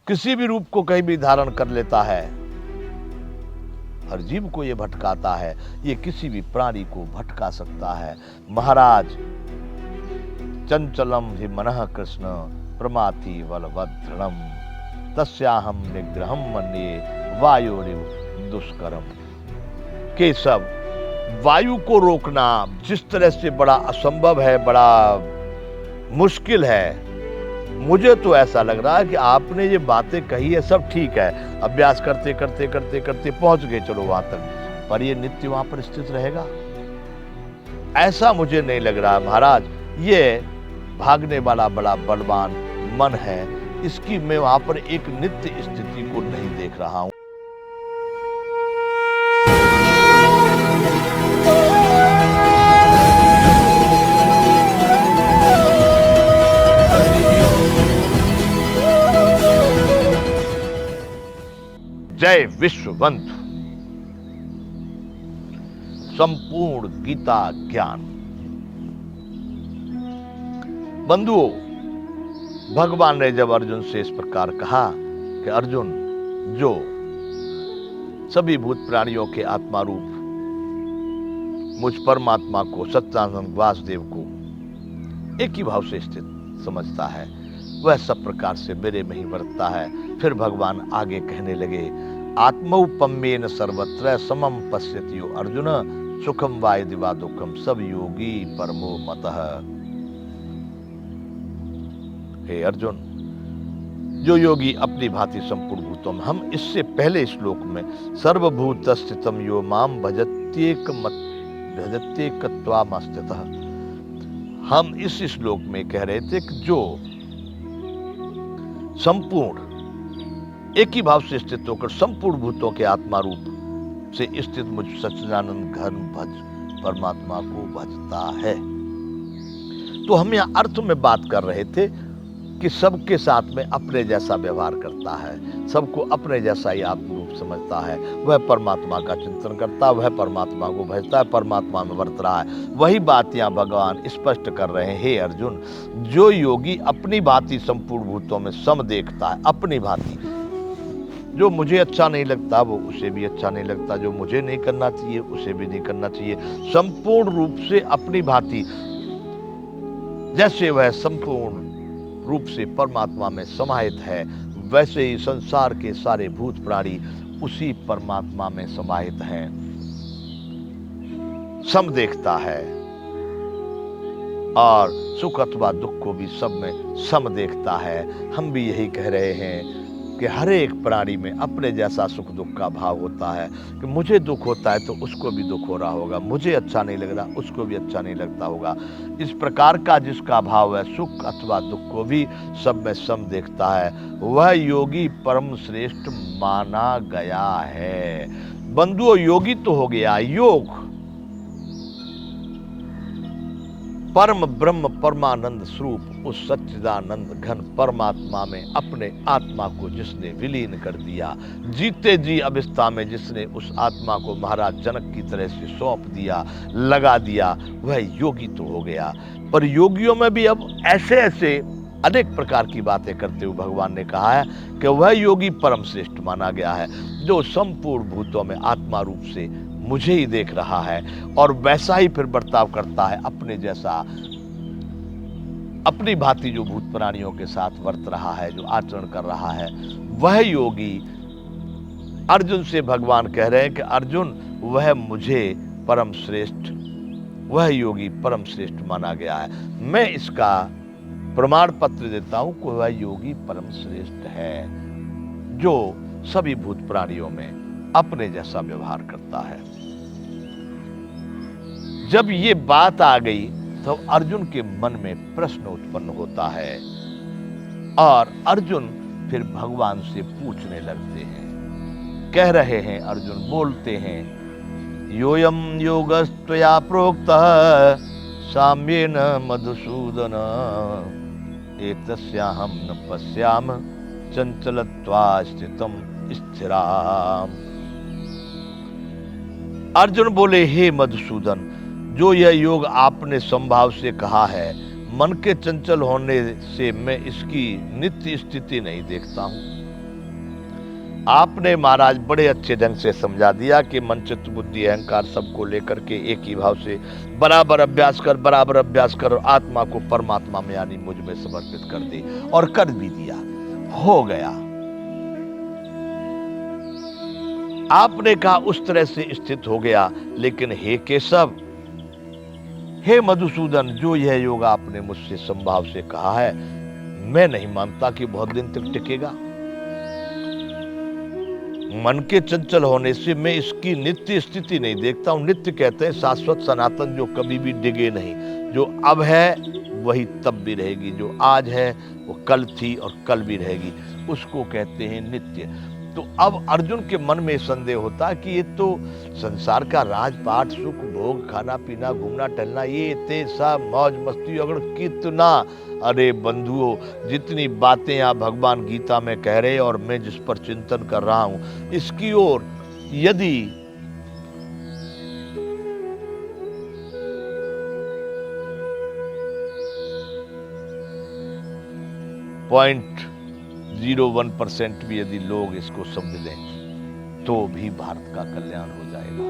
किसी भी रूप को कहीं भी धारण कर लेता है। हर जीव को ये भटकाता है, ये किसी भी प्राणी को भटका सकता है। महाराज, चंचलम हि मनः कृष्ण प्रमाथि बलभद्रणम तस्याहम निग्रहम मन्ये वायुरिव दुष्करम। केशव, वायु को रोकना जिस तरह से बड़ा असंभव है, बड़ा मुश्किल है, मुझे तो ऐसा लग रहा है कि आपने ये बातें कही है सब ठीक है, अभ्यास करते करते करते करते पहुंच गए चलो वहां तक, पर ये नित्य वहां पर स्थित रहेगा ऐसा मुझे नहीं लग रहा महाराज। ये भागने वाला बड़ा बलवान मन है, इसकी मैं वहां पर एक नित्य स्थिति को नहीं देख रहा हूं। जय विश्वबंधु। संपूर्ण गीता ज्ञान बंधुओं, भगवान ने जब अर्जुन से इस प्रकार कहा कि अर्जुन, जो सभी भूत प्राणियों के आत्मा रूप मुझ परमात्मा को, सच्चिदानंद वासुदेव को एक ही भाव से स्थित समझता है, वह सब प्रकार से मेरे में ही वर्तता है। फिर भगवान आगे कहने लगे, आत्मौपम्येन सर्वत्र समम पश्यति यो अर्जुन सुखम वा यदि वा दुखम सब योगी परमो मतः। हे अर्जुन, जो योगी अपनी भांति संपूर्ण भूतों में, हम इससे पहले श्लोक में सर्वभूत स्थितम यो माम भजत्येकत्वामस्थितः, हम इस श्लोक में कह रहे थे कि जो संपूर्ण एक ही भाव से स्थित होकर संपूर्ण भूतों के आत्मा रूप से स्थित मुझ सच्चिदानंद घन भज परमात्मा को भजता है। तो हम यहाँ अर्थ में बात कर रहे थे कि सबके साथ में अपने जैसा व्यवहार करता है, सबको अपने जैसा ही आत्म रूप समझता है, वह परमात्मा का चिंतन करता है, वह परमात्मा को भजता है, परमात्मा में वर्त रहा है। वही बात यहाँ भगवान स्पष्ट कर रहे हैं। हे अर्जुन, जो योगी अपनी भांति संपूर्ण भूतों में सम देखता है, अपनी भांति, जो मुझे अच्छा नहीं लगता वो उसे भी अच्छा नहीं लगता, जो मुझे नहीं करना चाहिए उसे भी नहीं करना चाहिए, संपूर्ण रूप से अपनी भांति, जैसे वह संपूर्ण रूप से परमात्मा में समाहित है, वैसे ही संसार के सारे भूत प्राणी उसी परमात्मा में समाहित हैं। सम देखता है और सुख अथवा दुख को भी सब में सम देखता है। हम भी यही कह रहे हैं कि हर एक प्राणी में अपने जैसा सुख दुख का भाव होता है, कि मुझे दुख होता है तो उसको भी दुख हो रहा होगा, मुझे अच्छा नहीं लग रहा उसको भी अच्छा नहीं लगता होगा। इस प्रकार का जिसका भाव है, सुख अथवा दुख को भी सब में सम देखता है, वह योगी परम श्रेष्ठ माना गया है। बंधुओं, योगी तो हो गया, योग परम ब्रह्म परमानंद स्वरूप उस सच्चिदानंद घन परमात्मा में अपने आत्मा को जिसने विलीन कर दिया, जीते जी अवस्था में जिसने उस आत्मा को महाराज जनक की तरह से सौंप दिया, लगा दिया, वह योगी तो हो गया। पर योगियों में भी अब ऐसे ऐसे अनेक प्रकार की बातें करते हुए भगवान ने कहा है कि वह योगी परम श्रेष्ठ माना गया है, जो संपूर्ण भूतों में आत्मा रूप से मुझे ही देख रहा है और वैसा ही फिर बर्ताव करता है, अपने जैसा, अपनी भांति जो भूत प्राणियों के साथ वर्त रहा है, जो आचरण कर रहा है, वह योगी अर्जुन से भगवान कह रहे हैं कि अर्जुन, वह मुझे परम श्रेष्ठ, वह योगी परम श्रेष्ठ माना गया है। मैं इसका प्रमाण पत्र देता हूं कि वह योगी परम श्रेष्ठ है, जो सभी भूत प्राणियों में अपने जैसा व्यवहार करता है। जब ये बात आ गई तो अर्जुन के मन में प्रश्न उत्पन्न होता है और अर्जुन फिर भगवान से पूछने लगते हैं। कह रहे हैं, अर्जुन बोलते हैं, योयम योगस्त्वया प्रोक्तः साम्येन मधुसूदन एतस्याहं न पश्याम चंचलत्वा स्थितम स्थिराम। अर्जुन बोले, हे मधुसूदन, जो यह योग आपने संभाव से कहा है, मन के चंचल होने से मैं इसकी नित्य स्थिति नहीं देखता हूं। आपने महाराज बड़े अच्छे ढंग से समझा दिया कि मन चित्त बुद्धि अहंकार सबको लेकर के एक ही भाव से बराबर अभ्यास कर और आत्मा को परमात्मा में यानी मुझ में समर्पित कर दे। और कर भी दिया, हो गया। आपने कहा उस तरह से स्थित हो गया। लेकिन हे केशव, हे मधुसूदन, जो यह योग आपने मुझसे संभाव से कहा है, मैं नहीं मानता कि बहुत दिन तक टिकेगा। मन के चंचल होने से मैं इसकी नित्य स्थिति नहीं देखता हूं। नित्य कहते हैं शाश्वत सनातन, जो कभी भी डिगे नहीं। जो अब है वही तब भी रहेगी, जो आज है वो कल थी और कल भी रहेगी, उसको कहते हैं नित्य। तो अब अर्जुन के मन में संदेह होता कि ये तो संसार का राजपाट, सुख भोग, खाना पीना, घूमना टहलना, ये इतने सब मौज मस्ती, अगर कितना, अरे बंधुओं, जितनी बातें आप भगवान गीता में कह रहे और मैं जिस पर चिंतन कर रहा हूं, इसकी ओर यदि पॉइंट 0.01% भी यदि लोग इसको समझ लें तो भी भारत का कल्याण हो जाएगा।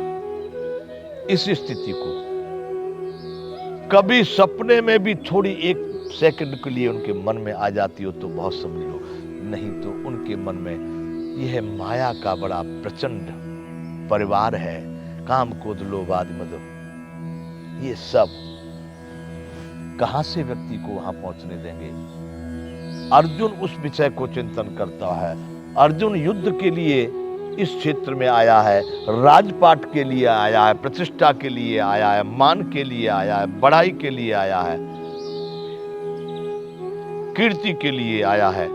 इस स्थिति को कभी सपने में भी थोड़ी एक सेकंड के लिए उनके मन में आ जाती हो तो बहुत समझ लो, नहीं तो उनके मन में यह माया का बड़ा प्रचंड परिवार है। काम, क्रोध, लोभ आदि मद, ये सब कहां से व्यक्ति को वहां पहुंचने देंगे। अर्जुन उस विषय को चिंतन करता है। अर्जुन युद्ध के लिए इस क्षेत्र में आया है, राजपाट के लिए आया है, प्रतिष्ठा के लिए आया है, मान के लिए आया है, बढ़ाई के लिए आया है, कीर्ति के लिए आया है।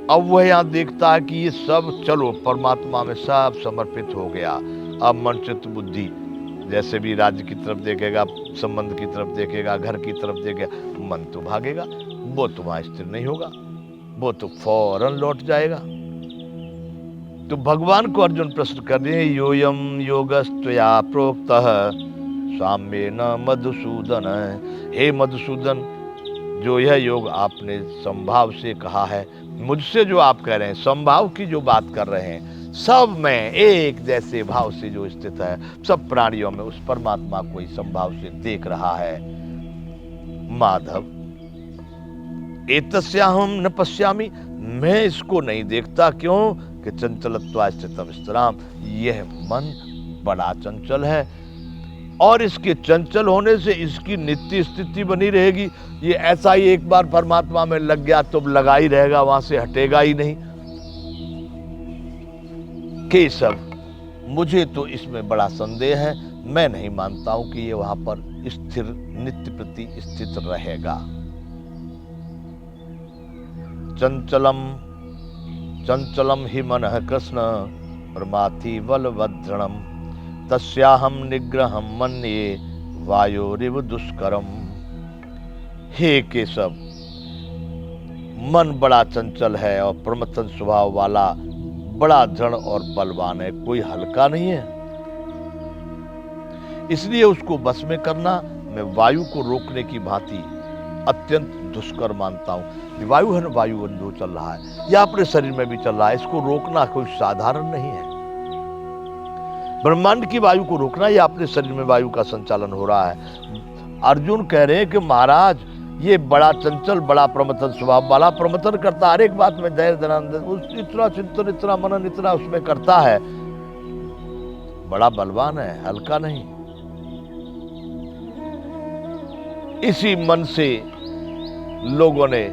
अब वह यहां देखता है कि ये सब चलो परमात्मा में सब समर्पित हो गया। अब मन चित्त बुद्धि जैसे भी राज्य की तरफ देखेगा, संबंध की तरफ देखेगा, घर की तरफ देखेगा, मन तो भागेगा, वो तो वहां स्थिर नहीं होगा, वो तो फौरन लौट जाएगा। तो भगवान को अर्जुन प्रश्न कर रहे हैं, योयम योगस्त्वया प्रोक्तः साम्येन मधुसूदन। हे मधुसूदन, जो यह योग आपने संभाव से कहा है, मुझसे जो आप कह रहे हैं, संभाव की जो बात कर रहे हैं, सब में एक जैसे भाव से जो स्थित है, सब प्राणियों में उस परमात्मा को ही संभाव से देख रहा है। माधव, एतस्याहं न पश्यामि, मैं इसको नहीं देखता। क्यों कि चंचलत्वा स्थितम स्थिराम, यह मन बड़ा चंचल है और इसके चंचल होने से इसकी नित्य स्थिति बनी रहेगी। ये ऐसा ही एक बार परमात्मा में लग गया तो लगा ही रहेगा, वहां से हटेगा ही नहीं। केशव, मुझे तो इसमें बड़ा संदेह है। मैं नहीं मानता हूं कि ये वहां पर स्थिर नित्य प्रति स्थित रहेगा। चंचलम ही मनः कृष्ण प्रमाथि बलवद्रणम तस्याहम निग्रहम मन्ये वायोरिव दुष्करम। हे केशव, मन बड़ा चंचल है और प्रमथन स्वभाव वाला, बड़ा दृढ़ और बलवान है, कोई हल्का नहीं है। इसलिए उसको बस में करना मैं वायु को रोकने की भांति अत्यंत दुष्कर मानता हूं। वायु है ना, वायु बंधु चल रहा है, यह अपने शरीर में भी चल रहा है, इसको रोकना कोई साधारण नहीं है। ब्रह्मांड की वायु को रोकना, यह अपने शरीर में वायु का संचालन हो रहा है। अर्जुन कह रहे हैं कि महाराज, ये बड़ा चंचल, बड़ा प्रमथन स्वभाव वाला, प्रमथन करता, हर एक बात में धैर्य धरान, इतना चिंतन, इतना मनन, इतना उसमें करता है, बड़ा बलवान है, हल्का नहीं। इसी मन से लोगों ने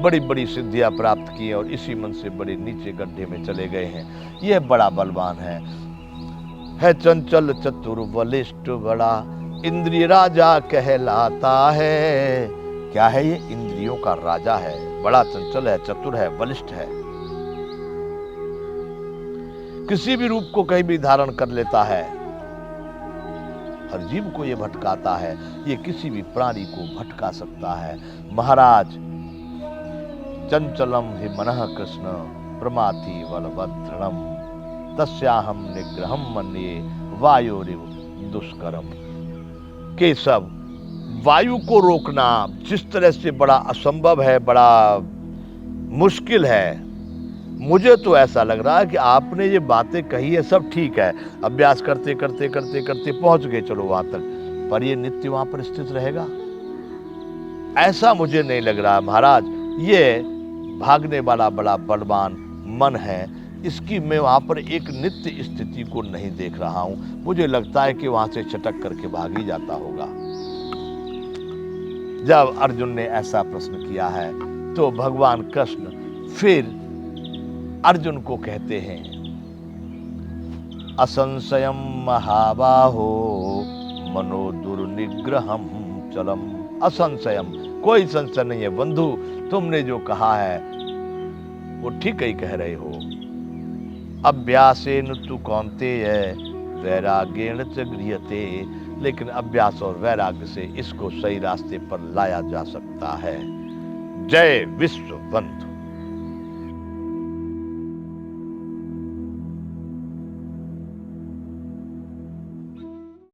बड़ी बड़ी सिद्धियां प्राप्त की और इसी मन से बड़े नीचे गड्ढे में चले गए हैं। यह बड़ा बलवान है चंचल चतुर बलिष्ठ, बड़ा इंद्रिय राजा कहलाता है। क्या है ये? इंद्रियों का राजा है, बड़ा चंचल है, चतुर है, बलिष्ठ है, किसी भी रूप को कहीं भी धारण कर लेता है। हर जीव को ये भटकाता है, ये किसी भी प्राणी को भटका सकता है। महाराज, चंचलम हि मनः कृष्ण प्रमाथि बलवद्रणम तस्याहम निग्रहम मन्ये वायोरिव दुष्करम। केशव, वायु को रोकना जिस तरह से बड़ा असंभव है, बड़ा मुश्किल है, मुझे तो ऐसा लग रहा है कि आपने ये बातें कही है सब ठीक है, अभ्यास करते करते करते करते पहुंच गए चलो वहां तक, पर ये नित्य वहां पर स्थित रहेगा ऐसा मुझे नहीं लग रहा महाराज। ये भागने वाला बड़ा बलवान मन है, इसकी मैं वहां पर एक नित्य स्थिति को नहीं देख रहा हूं। मुझे लगता है कि वहां से चटक करके भाग ही जाता होगा। जब अर्जुन ने ऐसा प्रश्न किया है तो भगवान कृष्ण फिर अर्जुन को कहते हैं, असंशयम महाबाहो मनो दुर्निग्रहम चलम। असंशयम, कोई संशय नहीं है बंधु, तुमने जो कहा है वो ठीक ही कह रहे हो। अभ्यासेन तु कौन्तेय वैराग्येण च गृह्यते, लेकिन अभ्यास और वैराग्य से इसको सही रास्ते पर लाया जा सकता है। जय विश्व बंधु।